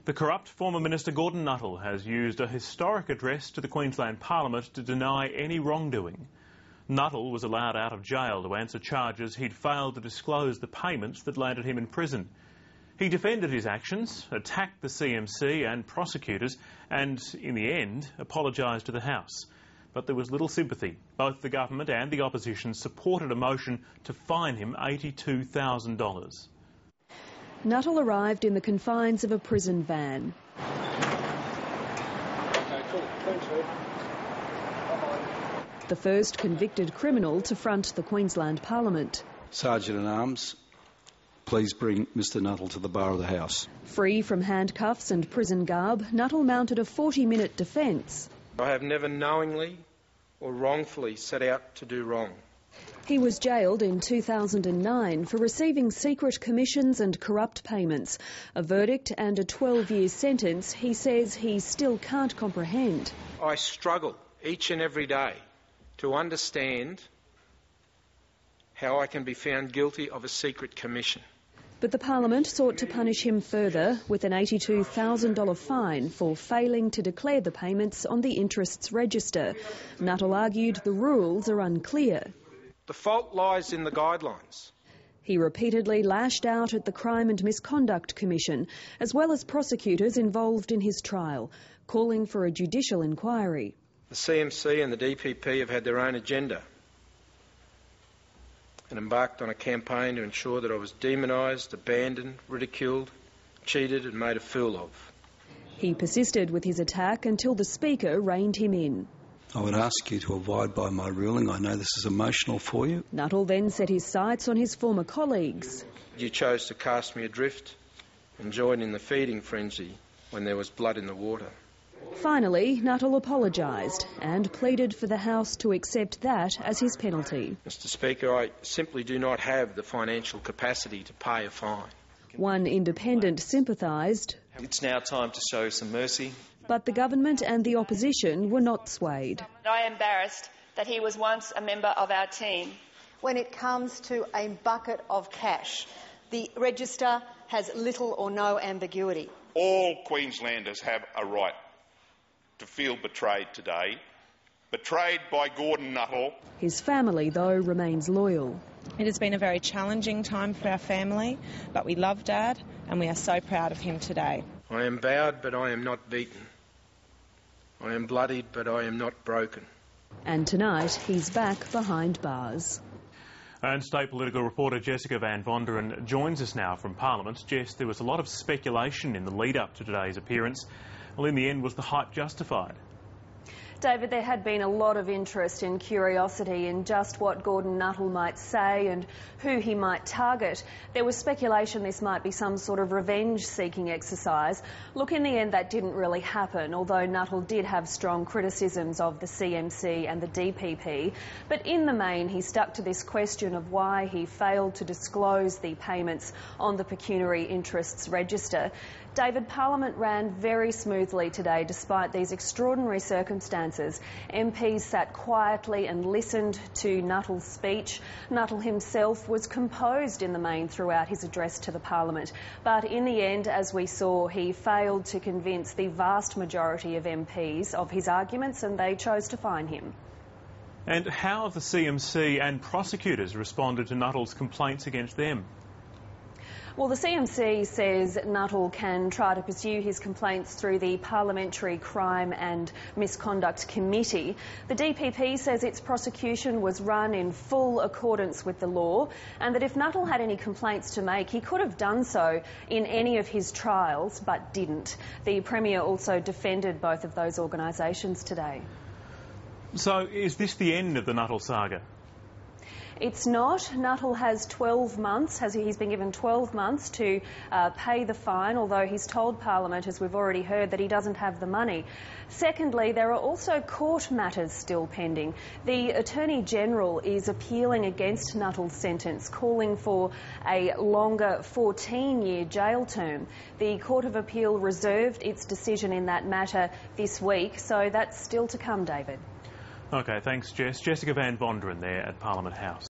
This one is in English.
The corrupt former Minister Gordon Nuttall has used a historic address to the Queensland Parliament to deny any wrongdoing. Nuttall was allowed out of jail to answer charges he'd failed to disclose the payments that landed him in prison. He defended his actions, attacked the CMC and prosecutors and, in the end, apologised to the House. But there was little sympathy. Both the government and the opposition supported a motion to fine him $82,000. Nuttall arrived in the confines of a prison van. The first convicted criminal to front the Queensland Parliament. Sergeant-at-Arms, please bring Mr Nuttall to the bar of the House. Free from handcuffs and prison garb, Nuttall mounted a 40-minute defence. I have never knowingly or wrongfully set out to do wrong. He was jailed in 2009 for receiving secret commissions and corrupt payments. A verdict and a 12-year sentence he says he still can't comprehend. I struggle each and every day to understand how I can be found guilty of a secret commission. But the Parliament sought to punish him further with an $82,000 fine for failing to declare the payments on the interests register. Nuttall argued the rules are unclear. The fault lies in the guidelines. He repeatedly lashed out at the Crime and Misconduct Commission, as well as prosecutors involved in his trial, calling for a judicial inquiry. The CMC and the DPP have had their own agenda and embarked on a campaign to ensure that I was demonised, abandoned, ridiculed, cheated and made a fool of. He persisted with his attack until the Speaker reined him in. I would ask you to abide by my ruling. I know this is emotional for you. Nuttall then set his sights on his former colleagues. You chose to cast me adrift and join in the feeding frenzy when there was blood in the water. Finally, Nuttall apologised and pleaded for the House to accept that as his penalty. Mr Speaker, I simply do not have the financial capacity to pay a fine. One independent sympathised. It's now time to show some mercy. But the government and the opposition were not swayed. I am embarrassed that he was once a member of our team. When it comes to a bucket of cash, the register has little or no ambiguity. All Queenslanders have a right to feel betrayed today, betrayed by Gordon Nuttall. His family, though, remains loyal. It has been a very challenging time for our family, but we love Dad and we are so proud of him today. I am bowed, but I am not beaten. I am bloodied, but I am not broken. And tonight, he's back behind bars. And state political reporter Jessica Van Vonderen joins us now from Parliament. Jess, there was a lot of speculation in the lead-up to today's appearance. Well, in the end, was the hype justified? David, there had been a lot of interest and curiosity in just what Gordon Nuttall might say and who he might target. There was speculation this might be some sort of revenge-seeking exercise. Look, in the end, that didn't really happen, although Nuttall did have strong criticisms of the CMC and the DPP. But in the main, he stuck to this question of why he failed to disclose the payments on the pecuniary interests register. David, Parliament ran very smoothly today despite these extraordinary circumstances. MPs sat quietly and listened to Nuttall's speech. Nuttall himself was composed in the main throughout his address to the Parliament. But in the end, as we saw, he failed to convince the vast majority of MPs of his arguments and they chose to fine him. And how have the CMC and prosecutors responded to Nuttall's complaints against them? Well, the CMC says Nuttall can try to pursue his complaints through the Parliamentary Crime and Misconduct Committee. The DPP says its prosecution was run in full accordance with the law and that if Nuttall had any complaints to make, he could have done so in any of his trials, but didn't. The Premier also defended both of those organisations today. So is this the end of the Nuttall saga? It's not. Nuttall has 12 months, he's been given 12 months to pay the fine, although he's told Parliament, as we've already heard, that he doesn't have the money. Secondly, there are also court matters still pending. The Attorney-General is appealing against Nuttall's sentence, calling for a longer 14-year jail term. The Court of Appeal reserved its decision in that matter this week, so that's still to come, David. OK, thanks, Jess. Jessica Van Vonderen there at Parliament House.